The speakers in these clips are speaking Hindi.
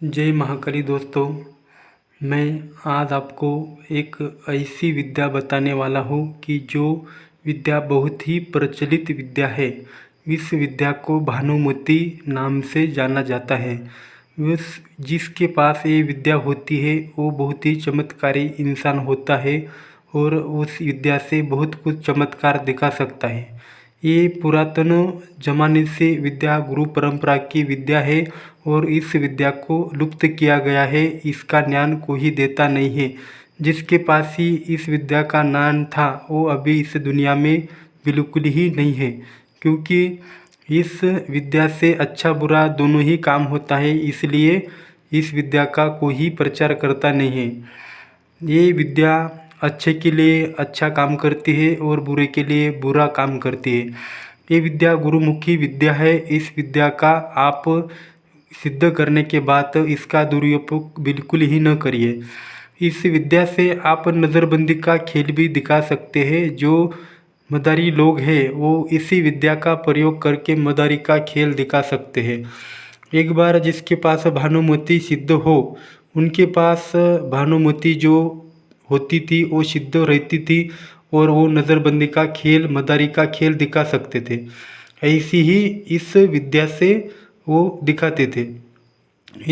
जय महाकाली दोस्तों। मैं आज आपको एक ऐसी विद्या बताने वाला हूँ कि जो विद्या बहुत ही प्रचलित विद्या है। इस विद्या को भानुमति नाम से जाना जाता है। उस जिसके पास ये विद्या होती है वो बहुत ही चमत्कारी इंसान होता है और उस विद्या से बहुत कुछ चमत्कार दिखा सकता है। ये पुरातन जमाने से विद्या गुरु परंपरा की विद्या है और इस विद्या को लुप्त किया गया है। इसका ज्ञान कोई देता नहीं है। जिसके पास ही इस विद्या का ज्ञान था वो अभी इस दुनिया में बिल्कुल ही नहीं है, क्योंकि इस विद्या से अच्छा बुरा दोनों ही काम होता है। इसलिए इस विद्या का कोई प्रचार करता नहीं है। ये विद्या अच्छे के लिए अच्छा काम करती है और बुरे के लिए बुरा काम करती है। ये विद्या गुरुमुखी विद्या है। इस विद्या का आप सिद्ध करने के बाद इसका दुरुपयोग बिल्कुल ही न करिए। इस विद्या से आप नज़रबंदी का खेल भी दिखा सकते हैं। जो मदारी लोग हैं वो इसी विद्या का प्रयोग करके मदारी का खेल दिखा सकते हैं। एक बार जिसके पास भानुमति सिद्ध हो, उनके पास भानुमति जो होती थी वो सिद्ध रहती थी और वो नज़रबंदी का खेल मदारी का खेल दिखा सकते थे। ऐसी ही इस विद्या से वो दिखाते थे।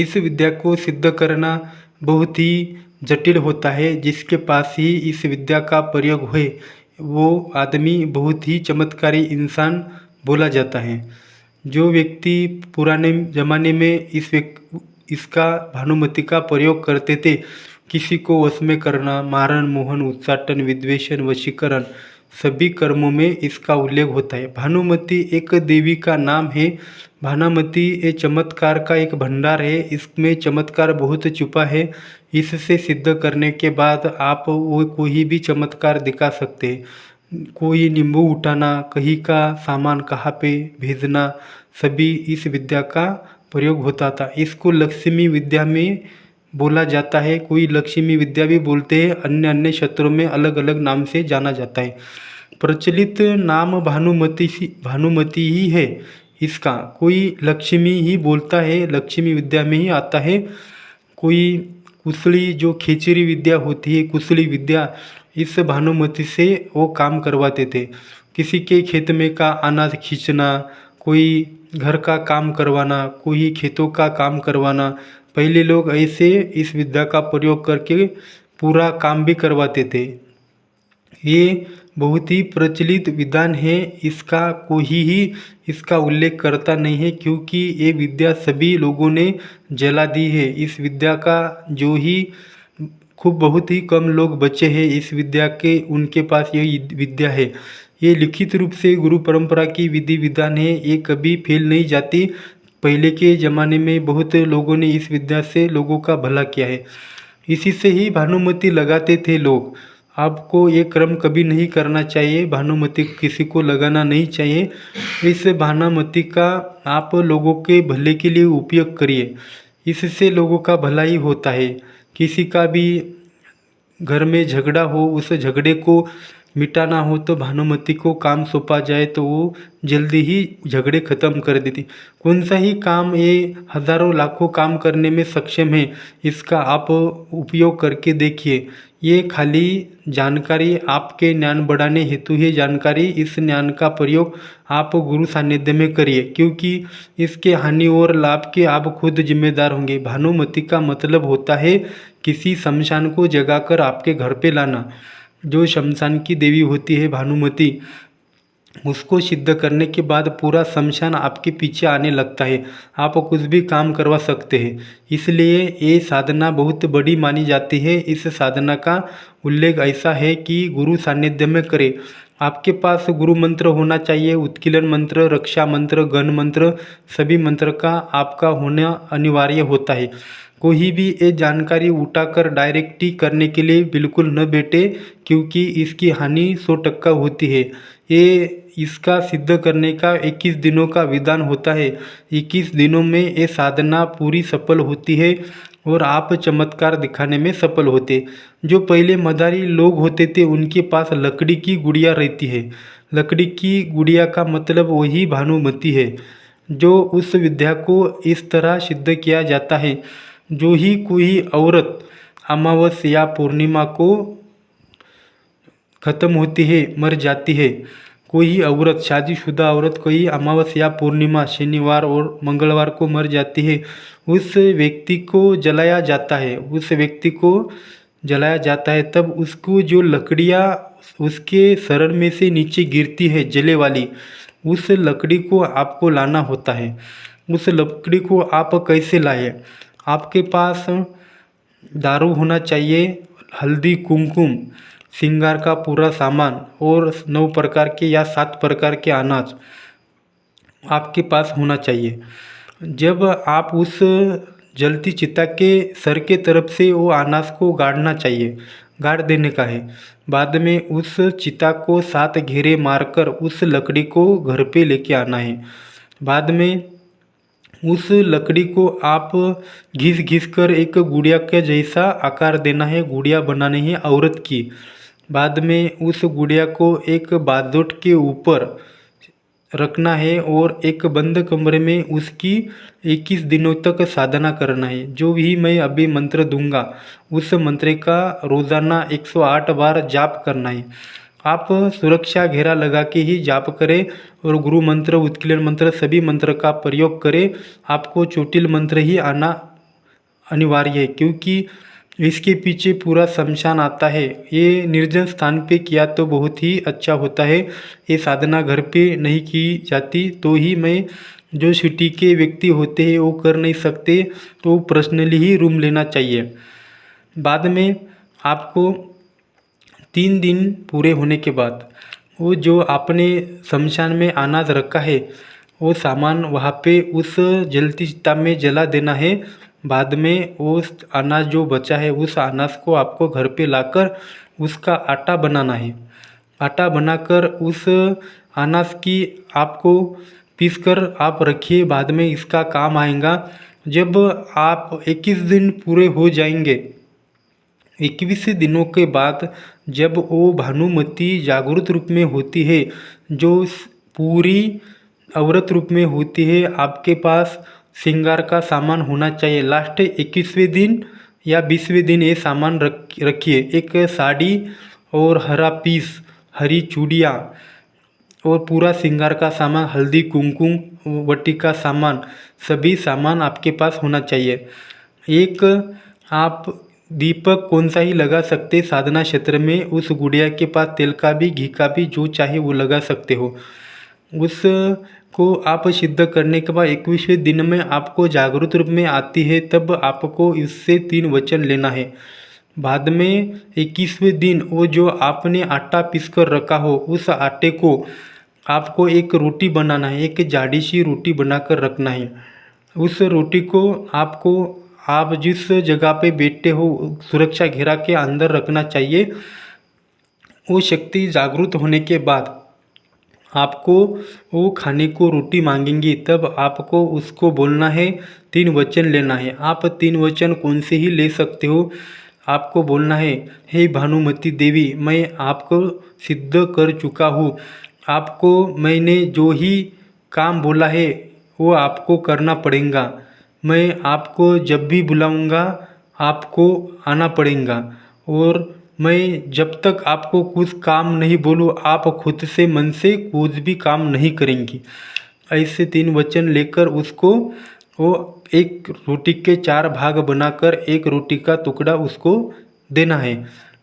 इस विद्या को सिद्ध करना बहुत ही जटिल होता है। जिसके पास ही इस विद्या का प्रयोग हुए वो आदमी बहुत ही चमत्कारी इंसान बोला जाता है। जो व्यक्ति पुराने ज़माने में इसका भानुमति का प्रयोग करते थे, किसी को वश में करना, मारण मोहन उच्चाटन विद्वेषण वशीकरण सभी कर्मों में इसका उल्लेख होता है। भानुमति एक देवी का नाम है। भानुमति ये चमत्कार का एक भंडार है। इसमें चमत्कार बहुत छुपा है। इससे सिद्ध करने के बाद आप वो कोई भी चमत्कार दिखा सकते हैं। कोई नींबू उठाना, कहीं का सामान कहाँ पे भेजना, सभी इस विद्या का प्रयोग होता था। इसको लक्ष्मी विद्या में बोला जाता है। कोई लक्ष्मी विद्या भी बोलते हैं। अन्य अन्य क्षेत्रों में अलग अलग नाम से जाना जाता है। प्रचलित नाम भानुमति ही है इसका। कोई लक्ष्मी ही बोलता है, लक्ष्मी विद्या में ही आता है। कोई कुशली जो खिचड़ी विद्या होती है, कुशली विद्या, इस भानुमति से वो काम करवाते थे। किसी के खेत में का अनाज खींचना, कोई घर का काम करवाना, कोई खेतों का काम करवाना, पहले लोग ऐसे इस विद्या का प्रयोग करके पूरा काम भी करवाते थे। ये बहुत ही प्रचलित विधान है। इसका कोई ही इसका उल्लेख करता नहीं है, क्योंकि ये विद्या सभी लोगों ने जला दी है। इस विद्या का जो ही खूब बहुत ही कम लोग बचे हैं इस विद्या के, उनके पास ये विद्या है। ये लिखित रूप से गुरु परंपरा की विधि विधान है। ये कभी फेल नहीं जाती। पहले के ज़माने में बहुत लोगों ने इस विद्या से लोगों का भला किया है। इसी से ही भानुमति लगाते थे लोग। आपको ये क्रम कभी नहीं करना चाहिए। भानुमति किसी को लगाना नहीं चाहिए। इस भानुमति का आप लोगों के भले के लिए उपयोग करिए। इससे लोगों का भला ही होता है। किसी का भी घर में झगड़ा हो, उस झगड़े को मिटाना हो तो भानुमति को काम सौंपा जाए तो वो जल्दी ही झगड़े ख़त्म कर देती। कौन सा ही काम ये हज़ारों लाखों काम करने में सक्षम है, इसका आप उपयोग करके देखिए। ये खाली जानकारी आपके ज्ञान बढ़ाने हेतु ही जानकारी। इस ज्ञान का प्रयोग आप गुरु सानिध्य में करिए, क्योंकि इसके हानि और लाभ के आप खुद जिम्मेदार होंगे। भानुमति का मतलब होता है किसी शमशान को जगाकर आपके घर पे लाना। जो शमशान की देवी होती है भानुमति, उसको सिद्ध करने के बाद पूरा शमशान आपके पीछे आने लगता है। आप कुछ भी काम करवा सकते हैं। इसलिए ये साधना बहुत बड़ी मानी जाती है। इस साधना का उल्लेख ऐसा है कि गुरु सानिध्य में करें। आपके पास गुरु मंत्र होना चाहिए। उत्कीलन मंत्र, रक्षा मंत्र, गण मंत्र, सभी मंत्र का आपका होना अनिवार्य होता है। कोई भी ये जानकारी उठाकर डायरेक्ट ही करने के लिए बिल्कुल न बैठे, क्योंकि इसकी हानि 100% होती है। ये इसका सिद्ध करने का 21 दिनों का विधान होता है। 21 दिनों में ये साधना पूरी सफल होती है और आप चमत्कार दिखाने में सफल होते। जो पहले मदारी लोग होते थे उनके पास लकड़ी की गुड़िया रहती है। लकड़ी की गुड़िया का मतलब वही भानुमति है। जो उस विद्या को इस तरह सिद्ध किया जाता है जो ही कोई औरत अमावस्या या पूर्णिमा को ख़त्म होती है, मर जाती है, कोई औरत शादीशुदा औरत कोई अमावस्या पूर्णिमा शनिवार और मंगलवार को मर जाती है, उस व्यक्ति को जलाया जाता है। उस व्यक्ति को जलाया जाता है तब उसको जो लकड़ियाँ उसके शरण में से नीचे गिरती है जले वाली, उस लकड़ी को आपको लाना होता है। उस लकड़ी को आप कैसे लाए? आपके पास दारू होना चाहिए, हल्दी, कुमकुम, श्रृंगार का पूरा सामान और 9 प्रकार के या 7 प्रकार के अनाज आपके पास होना चाहिए। जब आप उस जलती चिता के सर के तरफ से वो अनाज को गाड़ना चाहिए, गाड़ देने का है। बाद में उस चिता को 7 घेरे मारकर उस लकड़ी को घर पे लेके आना है। बाद में उस लकड़ी को आप घिस घिस कर एक गुड़िया के जैसा आकार देना है, गुड़िया बनानी है औरत की। बाद में उस गुड़िया को एक बाजोट के ऊपर रखना है और एक बंद कमरे में उसकी 21 दिनों तक साधना करना है। जो भी मैं अभी मंत्र दूंगा उस मंत्र का रोज़ाना 108 बार जाप करना है। आप सुरक्षा घेरा लगा के ही जाप करें और गुरु मंत्र, उत्कीर्ण मंत्र, सभी मंत्र का प्रयोग करें। आपको चोटिल मंत्र ही आना अनिवार्य है, क्योंकि इसके पीछे पूरा शमशान आता है। ये निर्जन स्थान पे किया तो बहुत ही अच्छा होता है। ये साधना घर पे नहीं की जाती, तो ही मैं जो सिटी के व्यक्ति होते हैं वो कर नहीं सकते, तो पर्सनली ही रूम लेना चाहिए। बाद में आपको 3 दिन पूरे होने के बाद वो जो आपने शमशान में अनाज रखा है वो सामान वहाँ पे उस जलती चिता में जला देना है। बाद में वो अनाज जो बचा है उस अनाज को आपको घर पे लाकर उसका आटा बनाना है। आटा बनाकर उस अनाज की आपको पीस कर आप रखिए, बाद में इसका काम आएगा। जब आप 21 दिन पूरे हो जाएंगे, 21 दिनों के बाद जब वो भानुमति जागृत रूप में होती है, जो पूरी औरत रूप में होती है, आपके पास श्रृंगार का सामान होना चाहिए। लास्ट 21वें दिन या 20वें दिन ये सामान रखिए। एक साड़ी और हरा पीस, हरी चूड़ियाँ और पूरा श्रृंगार का सामान, हल्दी, कुमकुम, वटी का सामान, सभी सामान आपके पास होना चाहिए। एक आप दीपक कौन सा ही लगा सकते साधना क्षेत्र में, उस गुड़िया के पास तेल का भी, घी का भी, जो चाहे वो लगा सकते हो। उसको आप सिद्ध करने के बाद 21वें दिन में आपको जागृत रूप में आती है, तब आपको इससे 3 वचन लेना है। बाद में 21वें दिन वो जो आपने आटा पीस कर रखा हो उस आटे को आपको एक रोटी बनाना है, एक जाड़ी सी रोटी बनाकर रखना है। उस रोटी को आपको आप जिस जगह पे बैठते हो सुरक्षा घेरा के अंदर रखना चाहिए। वो शक्ति जागृत होने के बाद आपको वो खाने को रोटी मांगेंगी, तब आपको उसको बोलना है, 3 वचन लेना है। आप 3 वचन कौन से ही ले सकते हो। आपको बोलना है, हे भानुमति देवी, मैं आपको सिद्ध कर चुका हूँ। आपको मैंने जो ही काम बोला है वो आपको करना पड़ेगा। मैं आपको जब भी बुलाऊंगा आपको आना पड़ेगा, और मैं जब तक आपको कुछ काम नहीं बोलूँ आप खुद से मन से कुछ भी काम नहीं करेंगी। ऐसे 3 वचन लेकर उसको वो एक रोटी के 4 भाग बनाकर एक रोटी का टुकड़ा उसको देना है।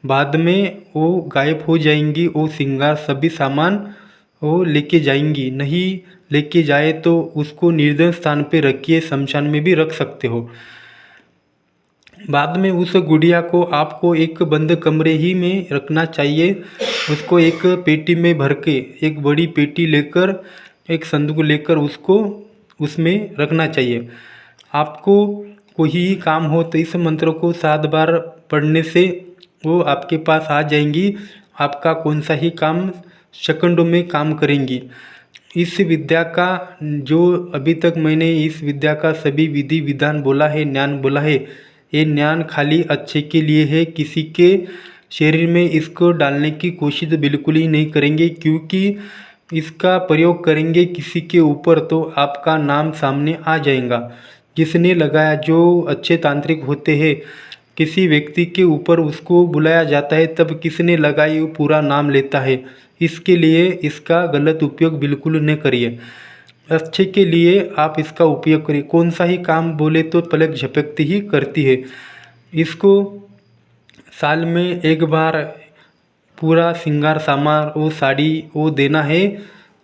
बाद में वो गायब हो जाएंगी, वो श्रृंगार सभी सामान वो लेके जाएंगी। नहीं लेके जाए तो उसको निर्जन स्थान पे रखिए, शमशान में भी रख सकते हो। बाद में उस गुड़िया को आपको एक बंद कमरे ही में रखना चाहिए। उसको एक पेटी में भर के, एक बड़ी पेटी लेकर, एक संदूक लेकर उसको उसमें रखना चाहिए। आपको कोई ही काम हो तो इस मंत्र को 7 बार पढ़ने से वो आपके पास आ जाएंगी। आपका कौन सा ही काम सेकंडों में काम करेंगी। इस विद्या का जो अभी तक मैंने इस विद्या का सभी विधि विधान बोला है, ज्ञान बोला है, ये ज्ञान खाली अच्छे के लिए है। किसी के शरीर में इसको डालने की कोशिश बिल्कुल ही नहीं करेंगे, क्योंकि इसका प्रयोग करेंगे किसी के ऊपर तो आपका नाम सामने आ जाएगा। जिसने लगाया, जो अच्छे तांत्रिक होते हैं, किसी व्यक्ति के ऊपर उसको बुलाया जाता है तब किसने लगाई वो पूरा नाम लेता है। इसके लिए इसका गलत उपयोग बिल्कुल न करिए। अच्छे के लिए आप इसका उपयोग करिए। कौन सा ही काम बोले तो पलक झपकती ही करती है। इसको साल में एक बार पूरा श्रृंगार सामान वो साड़ी वो देना है।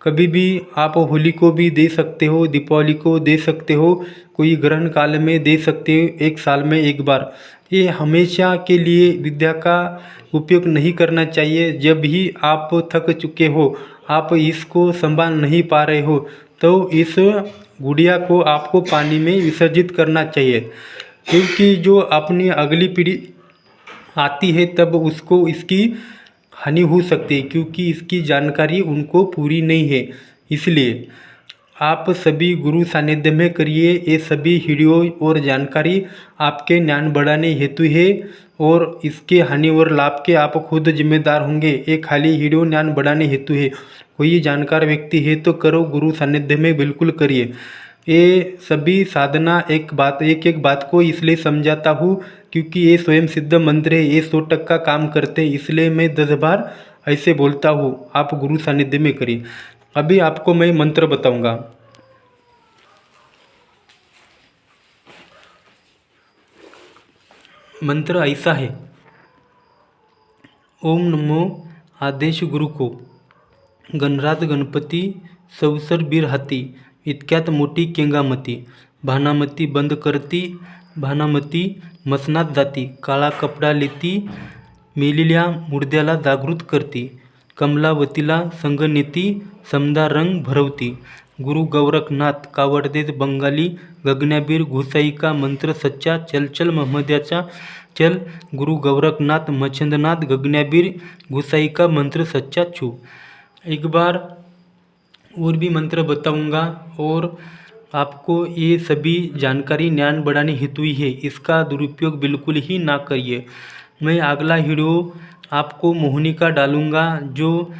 कभी भी आप होली को भी दे सकते हो, दीपावली को दे सकते हो, कोई ग्रहण काल में दे सकते हो, एक साल में एक बार। ये हमेशा के लिए विद्या का उपयोग नहीं करना चाहिए। जब भी आप थक चुके हो, आप इसको संभाल नहीं पा रहे हो, तो इस गुड़िया को आपको पानी में विसर्जित करना चाहिए। क्योंकि जो अपनी अगली पीढ़ी आती है तब उसको इसकी हानि हो सकती है, क्योंकि इसकी जानकारी उनको पूरी नहीं है। इसलिए आप सभी गुरु सानिध्य में करिए। ये सभी वीडियो और जानकारी आपके ज्ञान बढ़ाने हेतु है और इसके हानि और लाभ के आप खुद जिम्मेदार होंगे। ये खाली वीडियो ज्ञान बढ़ाने हेतु है। कोई जानकार व्यक्ति है तो करो, गुरु सानिध्य में बिल्कुल करिए। ये सभी साधना एक बात को इसलिए समझाता हूँ क्योंकि ये स्वयं सिद्ध मंत्र है। ये 100% काम करते हैं, इसलिए मैं 10 बार ऐसे बोलता हूँ। आप गुरु सानिध्य में करिए। अभी आपको मैं मंत्र बताऊंगा। मंत्र ऐसा है, ओम नमो आदेश गुरु को, गणराज गणपती संवत्सर बीर हाती, इतक्यात मोठी केंगामती, भानामती बंद करती, भानामती मसनात जाती, काळा कपडा लेती, मेलेल्या मुर्द्याला जागृत करती, कमलावतीला संग नेती, समदा रंग भरवती, गुरु गोरखनाथ कावडदेज बंगाली, गगन्याबीर घुसाईका मंत्र सच्चा, चल चल महमद्याचा चल, गुरु गोरखनाथ मच्छंदनाथ गगन्याबीर घुसाईका मंत्र सच्चा छू। एक बार और भी मंत्र बताऊंगा और आपको ये सभी जानकारी ज्ञान बढ़ाने हेतु ही है। इसका दुरुपयोग बिल्कुल ही ना करिए। मैं अगला वीडियो आपको मोहिनी का डालूंगा, जो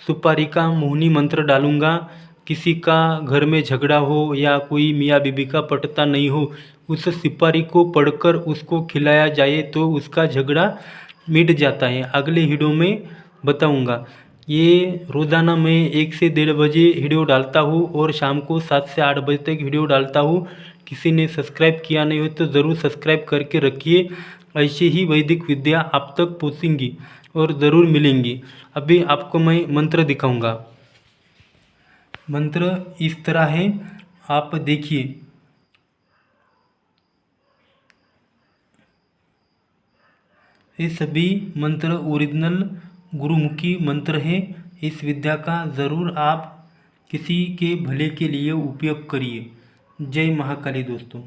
सुपारी का मोहिनी मंत्र डालूंगा। किसी का घर में झगड़ा हो या कोई मियाँ बीबी का पटता नहीं हो, उस सुपारी को पढ़कर उसको खिलाया जाए तो उसका झगड़ा मिट जाता है। अगले वीडियो में बताऊंगा। ये रोज़ाना मैं 1 से 1:30 बजे वीडियो डालता हूँ और शाम को 7 से 8 बजे तक वीडियो डालता हूँ। किसी ने सब्सक्राइब किया नहीं हो तो ज़रूर सब्सक्राइब करके रखिए। ऐसे ही वैदिक विद्या आप तक पहुँचेंगी और ज़रूर मिलेंगी। अभी आपको मैं मंत्र दिखाऊंगा। मंत्र इस तरह है, आप देखिए। ये सभी मंत्र ओरिजिनल गुरुमुखी मंत्र है। इस विद्या का ज़रूर आप किसी के भले के लिए उपयोग करिए। जय महाकाली दोस्तों।